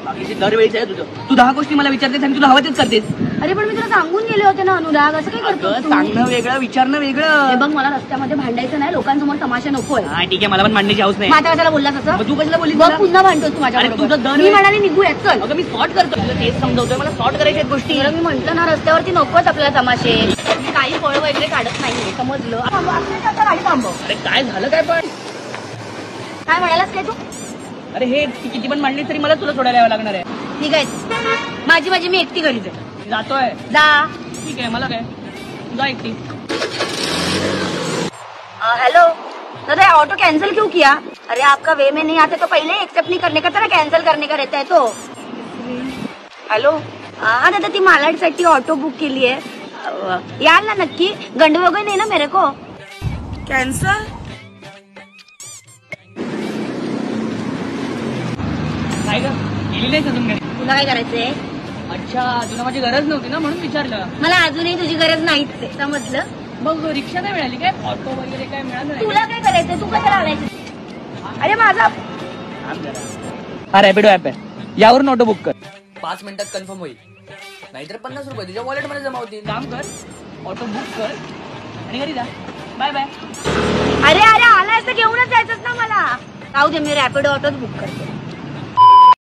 बाकीचे दरवेळीच आहे तुझं. तू 10 गोष्टी मला विचारतेस आणि तुला हवं तेच करतेस. अरे पण मी तुला सांगून गेले होते ना अनुराग, असं काय करतो? सांगणं वेगळं विचारणं वेगळं. हे बघ मला रस्त्यामध्ये भांडायचं नाही, लोकांसमोर तमाशा नकोय. हा ठीक आहे, मला पण भांडण्याची हौस नाही. माझ्या कशाला बोलला तसं? तू कशाला बोलली? बघ पुन्हा भांडतोस तू माझ्या. तुझं दर मी म्हणाले निघूयात चल. अगं मी सॉर्ट करतो, तुला तेच समजवतोय, मला सॉर्ट करायच्या गोष्टी. मी म्हंटल ना रस्त्यावरती नकोच आपल्याला तमाशे. मी काही फळ वगैरे काढत नाहीये, समजलं? गाडी थांबव. अरे काय झालं काय पण? काय म्हणालास काय तू? अरे हे किती पण मांडली तरी मला तुला सोडायला यावं लागणार आहे. ठीक आहे, माझी मी एकटी घरीच आहे. जातोय जा. ठीक आहे, मला काय जा एकटी. हेलो दादा, ऑटो कैंसिल क्यों किया? अरे आपका वे में नहीं आते तो पहले एक्सेप्ट नहीं करने का, तरह कैंसिल करने का रहता है. तो हॅलो, हा दादा ती मालाडसाठी ऑटो बुक केली आहे, याल ना नक्की? गंड वगैरे नाही ना मेरे को? कॅन्सल? काय ग गेली नाही अजून घरी? तुला काय करायचंय? अच्छा, तुला माझी गरज नव्हती ना म्हणून विचारलं. मला अजूनही तुझी गरज नाहीच आहे, समजलं? मग रिक्षा नाही मिळाली काय? ऑटो वगैरे काय मिळालं नाही? तुला काय करायचंय? तू कशाला आलायचं? अरे माझा हा रॅपिडो ऍप आहे, यावरून ऑटो बुक कर. 5 मिनिटात कन्फर्म होईल, नाहीतर 50 रुपये तुझ्या वॉलेट मध्ये जमा होतील. काम कर, ऑटो बुक कर आणि घरी जा. Bye bye. अरे अरे आलायस तर घेऊनच जायचंच ना मला. जाऊ दे, मी रॅपिडो ऑटोच बुक करते.